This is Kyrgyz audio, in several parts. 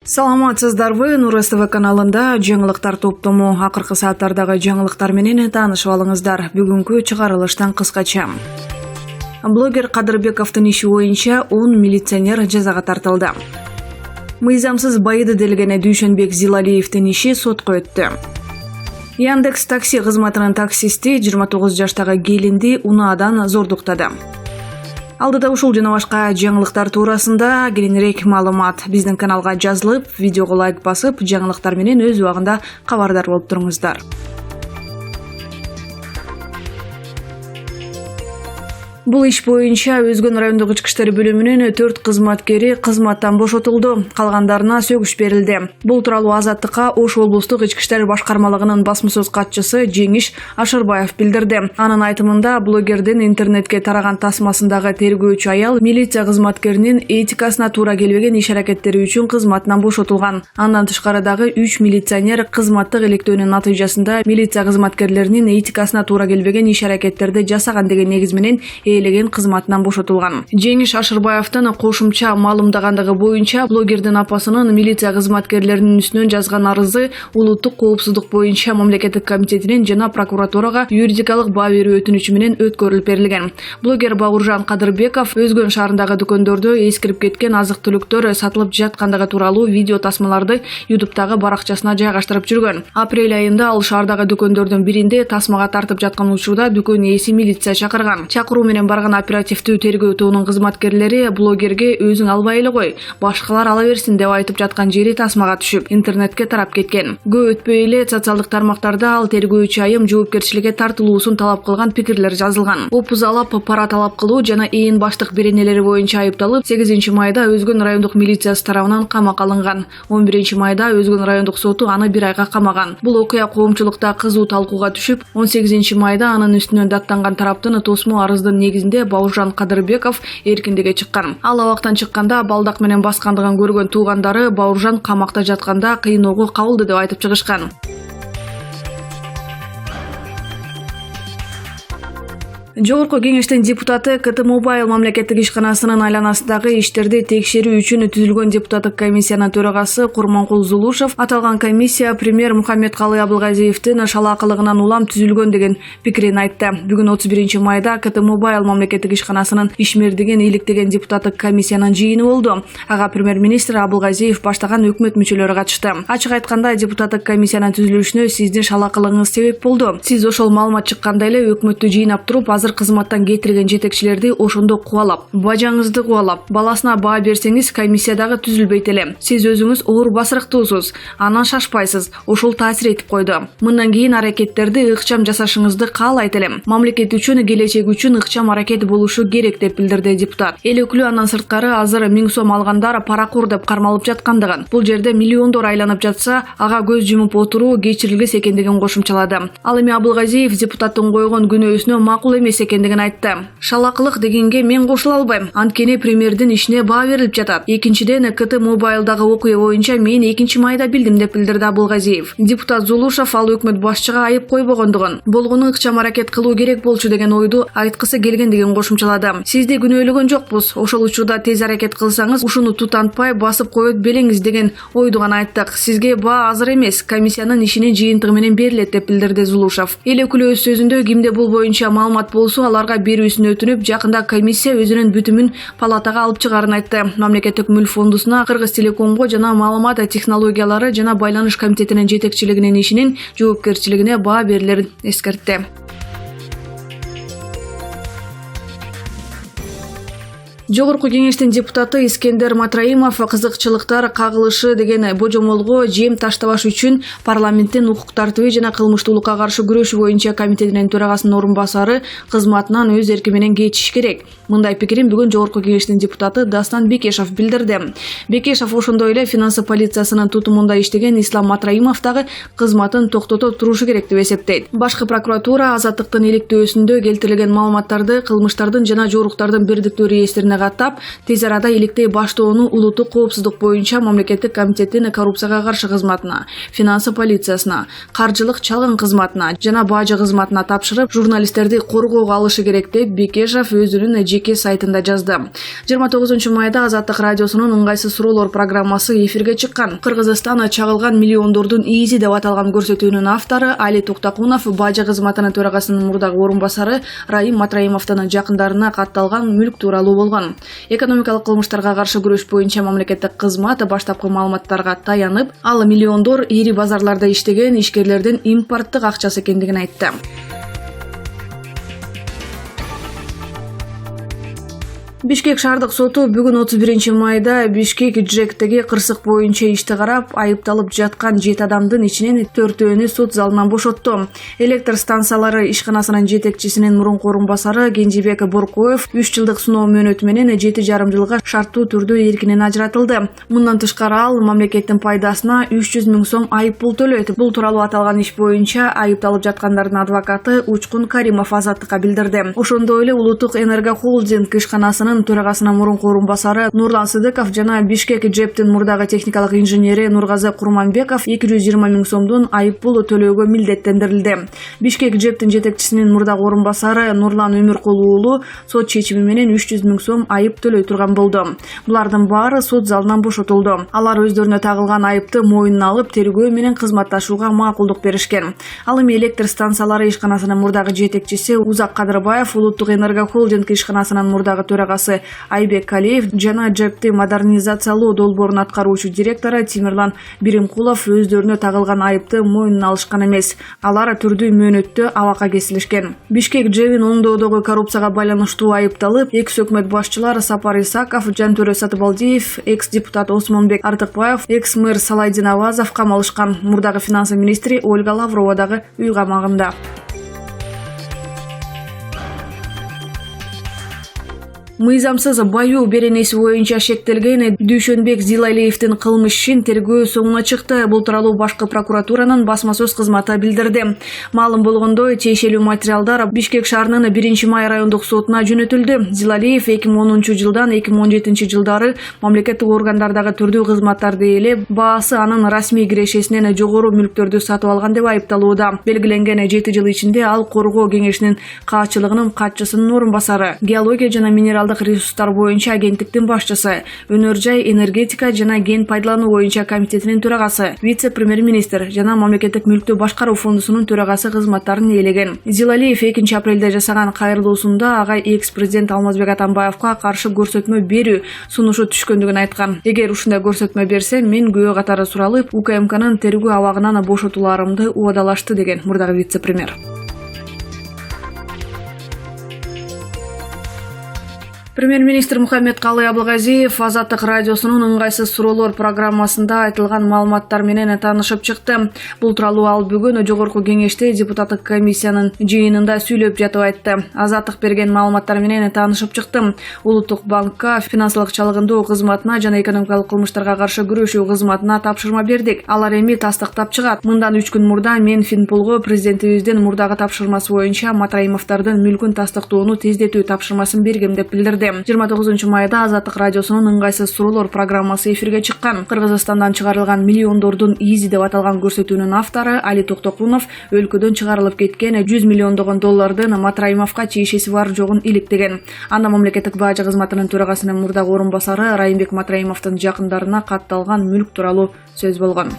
Саламатсыздарбы, Нур СТВ каналында жаңылыктар топтому акыркы сааттардагы жаңылыктар менен таанышып алыңыздар. Бүгүнкү чыгарылыштан кыскача. Блогер Кадырбековдун иши боюнча 10 милиционер жазага тартылды. Мыйзамсыз байыды делген Дүйшөнбек Зилалиевдин иши сотко өттү. Яндекс такси кызматынын таксисти 29 жаштагы келинди унаадан зордуктады. Алдыда ушул жана башка жаңылыктар туурасында кененирээк маалымат биздин каналга жазылып, видеого лайк басып, жаңылыктар менен өз убагында кабардар болуп туруңуздар. Бул иш боюнча Өзгөн райондук ички иштер бөлүмүнүн 4 кызматкери кызматтан бошотулду, калгандарына сөгүш берилди. Бул тууралуу Азаттыкка Ош облустук ички иштер башкармалыгынын басма сөз катчысы Жеңиш Ашырбаев билдирди. Анын айтымында, блогердин интернетке тараган тасмасындагы тергөөчү аял милиция кызматкеринин этикасына туура келбеген иш-аракеттери үчүн кызматынан бошотулган. Андан тышкары дагы 3 милиционер кызматтык иликтөөнүн натыйжасында милиция кызматкерлеринин этикасына туура келбеген иш-аракеттерди жасаган деген негиз менен ээлеген кызматынан бошотулган. Жеңиш Ашырбаевдин кошумча маалымдагандыгы боюнча, блогердин апасынын милиция кызматкерлеринин үстүнөн жазган арызы улуттук коопсуздук боюнча мамлекеттик комитетинин жана прокуратурага юридикалык баа берүү өтүнүчү менен өткөрүлүп берилген. Блогер Бауыржан Кадырбеков Өзгөн шаарындагы дүкөндөрдө эскирип кеткен азык-түлүктөр сатылып жаткандыгы тууралуу видео тасмаларды YouTube'дагы баракчасына жайгаштырып жүргөн. Апрель айында ал шаардагы дүкөндөрдүн биринде тасмага тартып жаткан учурда дүкөн ээси милиция чакырган. Чакыруу менен барган оперативдүү тергөө тобунун кызматкерлери блогерге өзүң албай эле кой, башкалар ала берсин деп айтып жаткан жери тасмага түшүп, интернетке тарап кеткен. Көп өтпөй эле социалдык тармактарда ал тергөөчү айым жоопкерчиликке тартылуусун талап кылган пикирлер жазылган. Опузалап пара талап кылуу жана ээн баштык беренелери боюнча айыпталып, 8 майда Өзгөн райондук милициясы тарабынан камакка алынган. 11 майда Өзгөн райондук соту аны 1 айга камаган. Бул окуя коомчулукта кызуу талкууга түшүп, 18 майда анын үстүнөн даттанган тараптын тосмо арыздын негизинде Бауыржан Кадырбеков эркиндикке чыккан. Ал абактан чыкканда балдак менен баскандыгын көргөн туугандары Бауыржан камакта жатканда кыйноого кабылды деп айтып чыгышкан. Жогорку кеңештин депутаты КТ Мобайл мамлекеттик ишканасынын айланасындагы иштерди текшерүү үчүн түзүлгөн депутаттык комиссиянын төрагасы Курманкул Зулушев аталган комиссия премьер Мухаммедкалы Абылгазиевдин шалаакылыгынан улам түзүлгөн деген пикирин айтты. Бүгүн 31 майда КТ Мобайл мамлекеттик ишканасынын ишмердигин иликтеген депутаттык комиссиянын жыйыны болду. Ага премьер-министр Абылгазиев баштаган өкмөт мүчөлөрү катышты. Ачык айтканда, депутаттык комиссиянын түзүлүшүнө сиздин шалаакылыгыңыз себеп болду. Сиз ошол маалымат чыкканда эле өкмөттү жыйнап туруп, азыр кызматтан кетирген жетекчилерди ошондо кубалап, бажаңызды кубалап, баласына баа берсеңиз комиссиядагы түзүлбөйт эле. Сиз өзүңүз оор басырыктуусуз, анан шашпайсыз. Ошол таасир этип койду. Мындан кийин аракеттерди ыкчам жасашыңызды каалайт элем. Мамлекет үчүн, келечек үчүн ыкчам аракет болушу керек деп билдирди депутат. Эл өкүлү андан сырткары азыр 1000 сом алгандар паракур деп кармалып жаткандыгын, бул жерде миллиондор айланып жатса, ага көз жумуп отуруу кечирилгис экендигин кошумчалады. Ал эми Абылгазиев депутаттын койгон күнөөсүнө макул эмес экендигин айтты. Шалакылык дегенге мен кошула албайм. Анткени премьердин ишине баа берилип жатат. Экинчиден, КТ Мобайлдагы окуя боюнча мен 2 майда билдим деп билдирди Абылгазиев. Депутат Зулушев ал өкмөт башчыга айып койбогондугун, болгону ыкчам аракет кылуу керек болчу деген ойду айткысы келгендигин кошумчалады. Сизди күнөөлөгөн жокпуз. Ошол учурда тез аракет кылсаңыз, ушуну тутантпай басып коет белеңиз деген ойду гана айттык. Сизге баа азыр эмес, комиссиянын ишинин жыйынтыгы менен берилет деп билдирди Зулушев. Эл өкүлү өз сөзүндө кимде бул боюнча маалымат болсо, аларга берүүсүн өтүнүп, жакында комиссия өзүнүн бүтүмүн палатага алып чыгарын айтты. Мамлекеттик мүлк фондусуна, Кыргыз телекомго жана маалымат технологиялары жана байланыш комитетинин жетекчилигинин ишинин жоопкерчилигине баа берилерин эскертти. Жогорку кеңештин депутаты Искендер Матраимов кызыкчылыктар кагылышы деген божомолго жем таштабаш үчүн парламенттин укук тартиби жана кылмыштуулукка каршы күрөшүү боюнча комитетинин төрагасынын орун басары кызматынан өз эрки менен кетиши керек. Мындай пикирин бүгүн Жогорку кеңештин депутаты Дастан Бекешев билдирди. Бекешев ошондой эле финансы полициясынын тутумунда иштеген Ислам Матраимов дагы кызматын токтото турушу керек деп эсептейт. Башкы прокуратура Азаттыктын иликтөөсүндө келтирилген маалыматтарды кылмыштардын жана жоруктардын бирдиктүү реестрине каттап, тез арада иликтей баштоону улуттук коопсуздук боюнча мамлекеттик комитеттин коррупцияга каршы кызматына, финансы полициясына, каржылык чалгын кызматына жана бажы кызматына тапшырып, журналисттерди коргоого алышы керек деп Бекешев өзүнүн жеке сайтында жазды. 29 майда Азаттык радиосунун ыңгайсыз суроолор программасы эфирге чыккан. Кыргызстан чагылган миллиондордун ээзи деп аталган көрсөтүүнүн автору Али Токтакунов бажы кызматынын төрагасынын мурдагы орун басары Раим Матраимовдун жакындарына катталган мүлк тууралуу болгон. Экономикалык кылмыштарга каршы күрөш боюнча мамлекеттик кызмат баштапкы маалыматтарга таянып, ал миллиондор ири базарларда иштеген ишкерлердин импорттук акчасы экендигин айтты. Бишкек шаардык соту бүгүн 31 майда Бишкек Джектеги кырсык боюнча ишти карап, айыпталып жаткан 7 адамдын ичинен 4-өөнү сот залынан бошотту. Электр станциялары ишканасынын жетекчисинин мурунку орун басары Кенжебек Боркоев 3 жылдык сыноо мөөнөтү менен 7,5 жылга шарттуу түрдө эркинен ажыратылды. Мындан тышкары ал мамлекеттин пайдасына 300 000 сом айып пул төлөйт. Бул тууралуу аталган иш боюнча айыпталып жаткандардын адвокаты Учкун Каримов Азаттыкка билдирди. Ошондой эле Улуттук Энерго Холдинг ишканасынын төрагасынын мурунку орун басары Нурлан Сыдыков жана Бишкек Джептин мурдагы техникалык инженери Нургазы Курманбеков 220 000 сомдун айып пул төлөөгө милдеттендирилди. Бишкек Джептин жетекчисинин мурдагы орун басары Нурлан Өмүркулу уулу сот чечими менен 300 000 сом айып төлөй турган болду. Булардын баары сот залынан бошотулду. Алар өздөрүнө тагылган айыпты моюнуна алып, тергөө менен кызматташууга макулдук беришкен. Ал эми электр станциялары ишканасынын мурдагы жетекчиси Узак Кадырбаев, Улуттук Энерго Холдинг ишканасынын мурдагы төрагасы Айбек Калиев жана Джепти модернизациялоо долбоорунун аткаруучу директору Тимирлан Биримкулов өздөрүнө тагылган айыпты моюнуна алышкан эмес. Алар түрдүү мөөнөттө абакка кесилишкен. Бишкек Джевин оңдоодогу коррупцияга байланыштуу айыпталып, экс-өкмөт башчылары Сапар Исаков, Жантөрө Сатыбалдиев, экс-депутат Осмонбек Артыкбаев, экс-мэр Салайдин Авазов камалышкан. Мурдагы финансы министри Ольга Лаврова дагы үй камагында. Мыйзамсыз баю беренеси боюнча шектелген Дүйшөнбек Зилалиевдин кылмыш ишин тергөө соңуна чыкты. Бул тууралуу башкы прокуратуранын басма сөз кызматы билдирди. Маалым болгондой, тиешелүү материалдар Бишкек шаарынын 1 май райондук сотуна жөнөтүлдү. Зилалиев 2010 жылдан 2017 жылдары мамлекеттик органдардагы түрдүү кызматтарды ээлеп, баасы анын расмий кирешесинен жогору мүлктөрдү сатып алган деп айыпталууда. Белгиленген 7 жыл ичинде ал коргоо кеңешинин каатчылыгынын катчысынын орун басары, геология жана минералдык ресурстар боюнча агенттиктин башчысы, өнөр жай, энергетика жана кен пайдалануу боюнча комитетинин төрагасы, вице-премьер-министр жана мамлекеттик мүлктү башкаруу фондусунун төрагасы кызматтарын ээлеген. Зилалиев 2 апрелде жасаган кайрылуусунда ага экс-президент Алмазбек Атамбаевка каршы көрсөтмө берүү сунушу түшкөндүгүн айткан. Эгер ушундай көрсөтмө берсем, мен күбө катары суралып, УКМКнын тергөө абагынан бошотууларымды убадалашты деген мурдагы вице-премьер. Премьер-министр Мухаммедкалый Абылгазиев Азаттык радиосунун ыңгайсыз суроолор программасында айтылган маалыматтар менен таанышып чыкты. Бул тууралуу ал бүгүн жогорку кеңеште депутаттык комиссиянын жыйынында сүйлөп жатып айтты. Азаттык берген маалыматтар менен таанышып чыктым. Улуттук банкка, финансылык чалгындоо кызматына жана экономикалык кылмыштарга каршы күрөшүү кызматына тапшырма бердик. Алар эми тастыктап чыгат. Мындан 3 күн мурда мен Финпулго президентибиздин мурдагы тапшырмасы боюнча Матраимовдордун мүлкүн тастыктоону тездетүү тапшырмасын бергем деп билдирди. 29 майда Азаттык радиосунун ыңгайсыз суроолор программасы эфирге чыккан. Кыргызстандан чыгарылган миллиондордун ээзи деп аталган көрсөтүүнүн автору Али Токтакунов өлкөдөн чыгарылып кеткен 100 миллиондогон доллардын Матраимовго тиешеси бар жогун иликтеген. Анда мамлекеттик бажы кызматынын төрагасынын мурдагы орун басары Райымбек Матраимовдун жакындарына катталган мүлк тууралуу сөз болгон.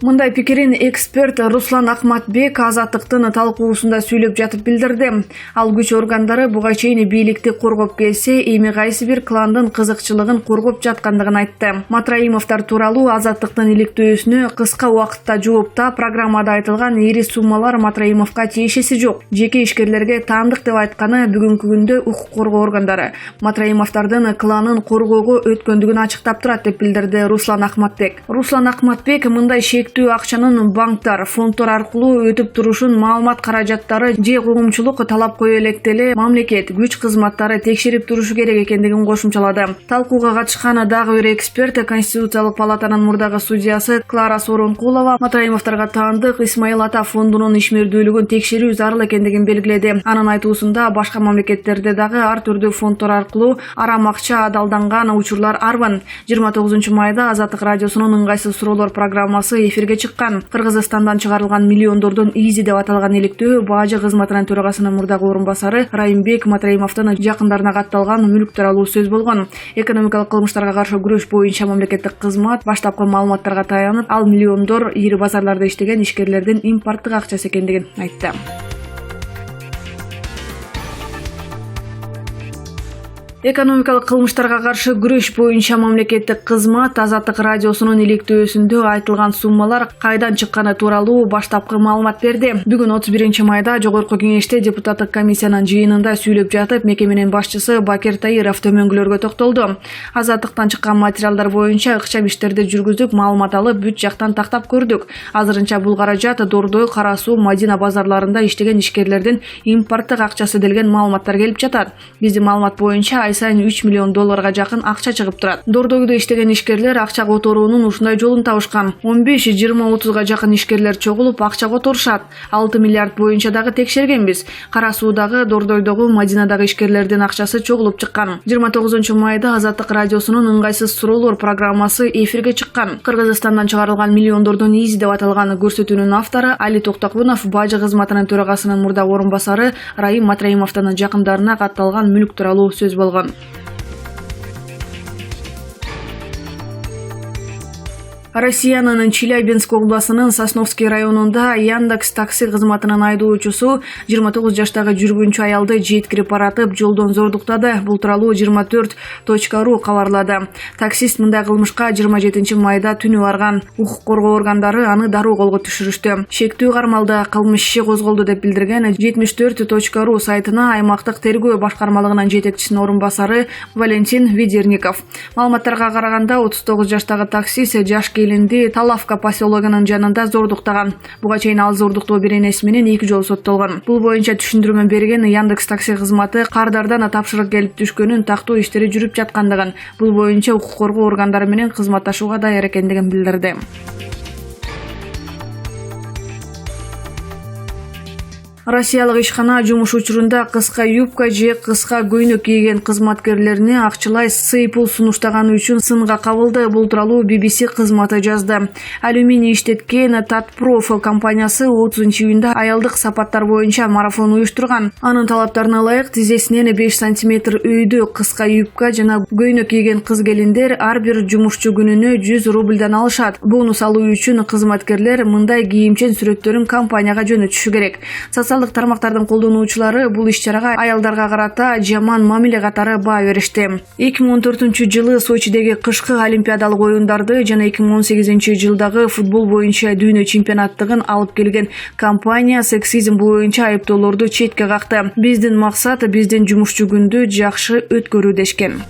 Мындай пикирин эксперт Руслан Акматбек Азаттыктын талкуусунда сүйлөп жатып билдирди. Ал күч органдары буга чейин бийликти коргоп келсе, эми кайсы бир кландын кызыкчылыгын коргоп жаткандыгын айтты. Матраимовдор тууралуу Азаттыктын иликтөөсүнө кыска убакытта жооптап, программада айтылган ири суммалар Матраимовго тиешеси жок. Жеке ишкерлерге таандык деп айтканы бүгүнкү күндө укук коргоо органдары Матраимовдордун кланын коргоого өткөндүгүн ачыктап турат деп билдирди Руслан Акматбек. Руслан Акматбек мындай көптүү акчанын банктар, фонддор аркылуу өтүп турушун маалымат каражаттары же коомчулук талап кое электе эле мамлекет күч кызматтары текшерип турушу керек экендигин кошумчалады. Талкууга катышкан дагы бир эксперт Конституциялык палатанын мурдагы судьясы Клара Сооронкулова Матраимовдорго таандык Исмаил Ата фондунун ишмердүүлүгүн текшерүү зарыл экендигин белгиледи. Анын айтуусунда башка мамлекеттерде дагы ар түрдүү фонддор аркылуу арам акча адалданган учурлар арбын. 29 майда Азаттык радиосунун ыңгайсыз суроолор программасы эфирге чыккан. Кыргызстандан чыгарылган миллиондордон изи деп аталган иликтөө бажы кызматынын төрагасынын мурдагы орун басары Райымбек Матраимовдун жакындарына катталган мүлк тууралуу сөз болгон. Экономикалык кылмыштарга каршы күрөш боюнча мамлекеттик кызмат баштапкы маалыматтарга таянып, ал миллиондор ири базарларда иштеген ишкерлердин импорттук акчасы экендигин айтты. Экономикалык кылмыштарга каршы күрөш боюнча мамлекеттик кызмат Азаттык радиосунун иликтөөсүндө айтылган суммалар кайдан чыкканы тууралуу баштапкы маалымат берди. Бүгүн 31 майда Жогорку Кеңеште депутаттык комиссиянын жыйынында сүйлөп жатып, мекеменин башчысы Бакир Таиров төмөнгүлөргө токтолду. Азаттыктан чыккан материалдар боюнча ыкчам иштерди жүргүзүп, маалымат алып, бүт жактан тактап көрдүк. Азырынча бул каражат Дордой, Кара Суу, Мадина базарларында иштеген ишкерлердин импорттук акчасы делген маалыматтар келип жатат. Биздин маалымат боюнча сайын 3 миллион долларга жакын акча чыгып турат. Дордойдо иштеген ишкерлер акча которуунун ушундай жолун табышкан. 15, 20, 30га жакын ишкерлер чогулуп акча которушат. 6 миллиард боюнча дагы текшергенбиз. Кара Суудагы, Дордойдогу, Мадинадагы ишкерлердин акчасы чогулуп чыккан. 29 майда Азаттык радиосунун ыңгайсыз суроолор программасы эфирге чыккан. Кыргызстандан чыгарылган миллиондордон изи деп аталган көрсөтүүнүн автору Али Токтокунов бажы кызматынын төрагасынын мурдагы орун басары Райым Матраимовдун жакындарына катталган мүлк тууралуу сөз болгон. Россиянын Челябинск областынын Сосновский районунда Яндекс такси кызматынын айдоочусу 29 жаштагы жүргүнчү аялды жеткирип баратып жолдон зордуктады. Бул тууралуу 24.ру кабарлады. Таксист мындай кылмышка 27 майда түнү барган. Укук коргоо органдары аны дароо колго түшүрүштү. Шектүү кармалда кылмыш иши козголду деп билдирген 74.ру сайтына аймактык тергөө башкармалыгынын жетекчисинин орун басары Валентин Ведерников. Маалыматтарга караганда 39 жаштагы таксист жаш келинди Талавка поселогунун жанында зордуктаган. Буга чейин ал зордуктоо беренеси менен 2 жолу соттолгон. Бул боюнча түшүндүрмө берген Яндекс такси кызматы кардардан тапшырык келип түшкөнүн, тактоо иштери жүрүп жаткандыгын, бул боюнча укук коргоо органдары менен кызматташууга даяр экендигин билдирди. Россиялык ишкана жумуш учурунда кыска юбка же кыска көйнөк кийген кызматкерлерине акчалай сый пул сунуштаганы үчүн сынга кабылды. Бул тууралуу BBC кызматы жазды. Алюминий иштеткен Татпроф компаниясы 30-июнда аялдык сапаттар боюнча марафон уюштурган. Анын талаптарына ылайык тизесинен 5 см өйдө кыска юбка жана көйнөк кийген кыз-келиндер ар бир жумушчу күнүнө 100 рубльдан алышат. Бонус алуу үчүн кызматкерлер мындай кийимчен сүрөттөрүн компанияга жөнөтүшү керек. Социалдык тармактардын колдонуучулары бул иш-чарага аялдарга карата жаман мамиле катары баа беришти. 2014-жылы Сочидеги кышкы олимпиадалык оюндарды жана 2018-жылдагы футбол боюнча дүйнө чемпионаттыгын алып келген компания сексизм боюнча айыптоолорду четке какты. Биздин максат биздин жумушчу күндү жакшы өткөрүү дешкен.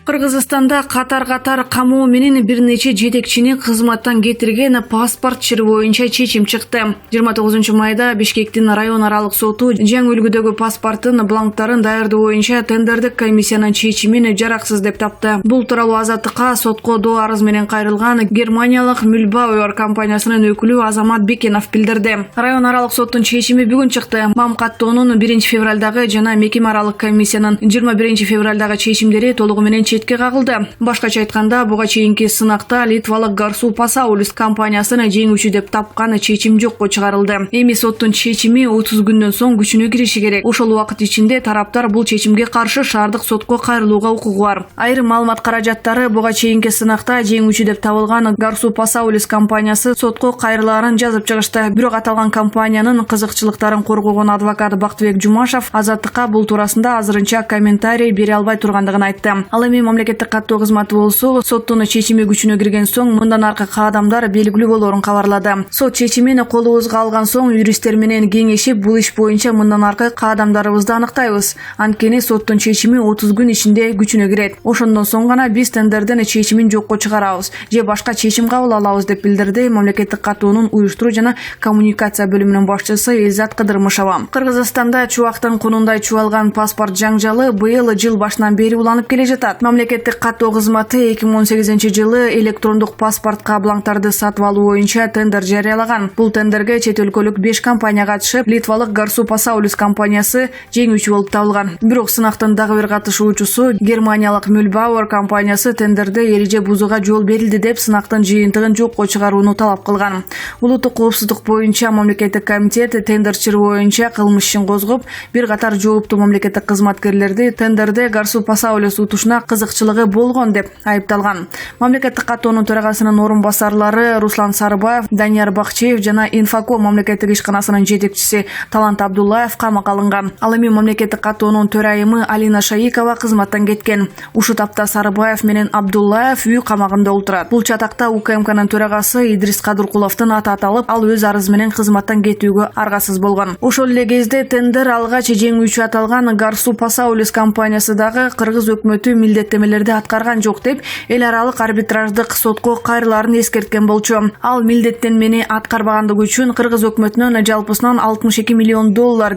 Кыргызстанда катар камоо менен бир нече жетекчини кызматтан кетирген паспорт иши боюнча чечим чыкты. 29 майда Бишкектин район аралык соту жаңы үлгүдөгү паспорттун бланктарын даярдоо боюнча тендердик комиссиянын чечимин жараксыз деп тапты. Бул тууралуу Азаттыкка сотко доо арыз менен кайрылган Германиялык Мülbauer компаниясынын өкүлү Азамат Бекенов билдирди. Район аралык соттун чечими бүгүн чыкты. Мам каттоонун 1 февралдагы жана мекеме аралык комиссиянын 21 февралдагы чечимдери толугу менен четке кагылды. Башкача айтканда, буга чейинки сынакта литвалык Garsu Pasaulis компаниясына жеңүүчү деп тапкан чечим жокко чыгарылды. Эми соттун чечими 30 күндөн соң күчүнө кириши керек. Ошол убакыт ичинде тараптар бул чечимге каршы шаардык сотко кайрылууга укугу бар. Айрым маалымат каражаттары буга чейинки сынакта жеңүүчү деп табылган Garsu Pasaulis компаниясы сотко кайрылаарын жазып чыгышты. Бирок аталган компаниянын кызыкчылыктарын коргогон адвокат Бактыбек Жумашев Азаттыкка бул туурасында азырынча комментарий бере албай тургандыгын айтты. Ал эми мамлекеттик каттоо кызматы болсо соттун чечими күчүнө кирген соң мындан аркы каадамдар белгилүү болоорун кабарлады. Сот чечимин колубузга алган соң юристтер менен кеңешип бул иш боюнча мындан аркы каадамдарыбызды аныктайбыз. Анткени соттун чечими 30 күн ичинде күчүнө кирет. Ошондон соң гана биз тендердин чечимин жокко чыгарабыз же башка чечим кабыл алабыз деп билдирди мамлекеттик каттоонун уюштуруу жана коммуникация бөлүмүнүн башчысы Элизат Кыдырмышева. Кыргызстанда чубактын кунундай чубалган паспорт жаңжалы быйыл жыл башынан бери уланып келе жатат. Мамлекеттик каттоо кызматы 2018-жылы электрондук паспортко бланктарды сатып алуу боюнча тендер жарыялаган. Бул тендерге чет өлкөлүк 5 компания катышып, литвалык Garsu Pasaulis компаниясы жеңүүчү болуп табылган. Бирок сынактын дагы бир катышуучусу германиялык Mühlbauer компаниясы тендерде эреже бузууга жол берилди деп сынактын жыйынтыгын жокко чыгарууну талап кылган. Улуттук коопсуздук боюнча мамлекеттик комитет тендерчилер боюнча кылмыш ишин козгоп, бир катар жооптуу мамлекеттик кызматкерлерди тендерде Garsu Pasaulis утушуна кызыкчылыгы болгон деп айыпталган. Мамлекеттик каттоонун төрагасынын орун басарлары Руслан Сарыбаев, Данияр Бакчиев жана Infocom мамлекеттик ишканасынын жетекчиси Талант Абдуллаев камакка алынган. Ал эми мамлекеттик каттоонун төрайымы Алина Шаикова кызматтан кеткен. Ушул тапта Сарыбаев менен Абдуллаев үй камагында отурат. Бул чатакта УКМКнын төрагасы Идрис Кадыркуловдун аты аталып, ал өз арызы менен кызматтан кетүүгө аргасыз болгон. Ошол эле кезде тендер алгач жеңүүчү аталган Garsu Pasaulis компаниясы дагы кыргыз өкмөтү милдеттемелерди аткарган жок деп эл аралык арбитраждык сотко кайрылаарын эскерткен болчу. Ал милдеттенмени аткарбагандыгы үчүн кыргыз өкмөтүнөн жалпысынан $62 миллион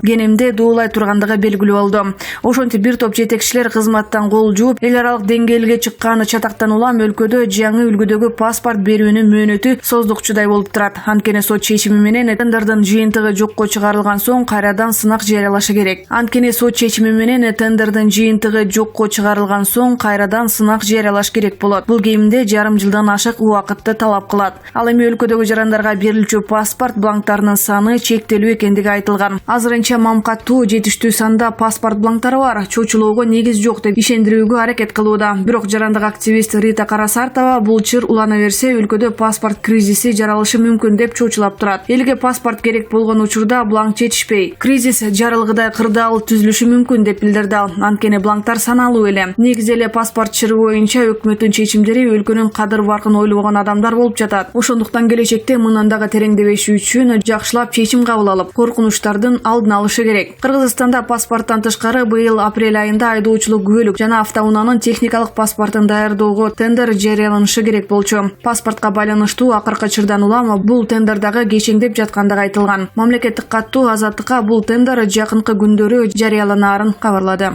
кенемде дуулай тургандыгы белгилүү болду. Ошентип бир топ жетекчилер кызматтан кол жууп, эл аралык деңгээлге чыккан чатактан улам өлкөдө жаңы үлгүдөгү паспорт берүүнүн мөөнөтү создукчудай болуп турат. Анткени сот чечими менен тендердин жыйынтыгы жокко чыгарылган соң кайрадан сынак жарыялашы керек. Анткени сот чечими менен тендердин жыйынтыгы жокко чыгарылган соң кайрадан сынак жарыялаш керек болот. Бул кеминде жарым жылдан ашык убакытты талап кылат. Ал эми өлкөдөгү жарандарга берилчү паспорт бланктарынын саны чектелүү экендиги айтылган. Азырынча мамкаттуу жетиштүү санда паспорт бланктары бар, чочулоого негиз жок деп ишендирүүгө аракет кылууда. Бирок жарандык активист Рита Карасартова бул чыр улана берсе өлкөдө паспорт кризиси жаралышы мүмкүн деп чочулап турат. Элге паспорт керек болгон учурда бланк жетишпей, кризис жарылгыдай кырдаал түзүлүшү мүмкүн деп билдирди ал. Анткени бланктар саналуу эле. Негизи эле паспорт чыры боюнча өкмөттүн чечимдери өлкөнүн кадыр баркын ойлобогон адамдар болуп жатат. Ошондуктан келечекте мындан дагы тереңдебеш үчүн жакшылап чечим кабыл алып, коркунучтардын алдын алышы керек. Кыргызстанда паспорттон тышкары быйыл апрель айында айдоочулук күбөлүк жана автоунаанын техникалык паспортун даярдоого тендер жарыяланышы керек болчу. Паспортко байланыштуу акыркы чырдан улам бул тендер дагы кечеңдеп жаткандыгы айтылган. Мамлекеттик каттоо Азаттыкка бул тендер жакынкы күндөрү жарыяланаарын кабарлады.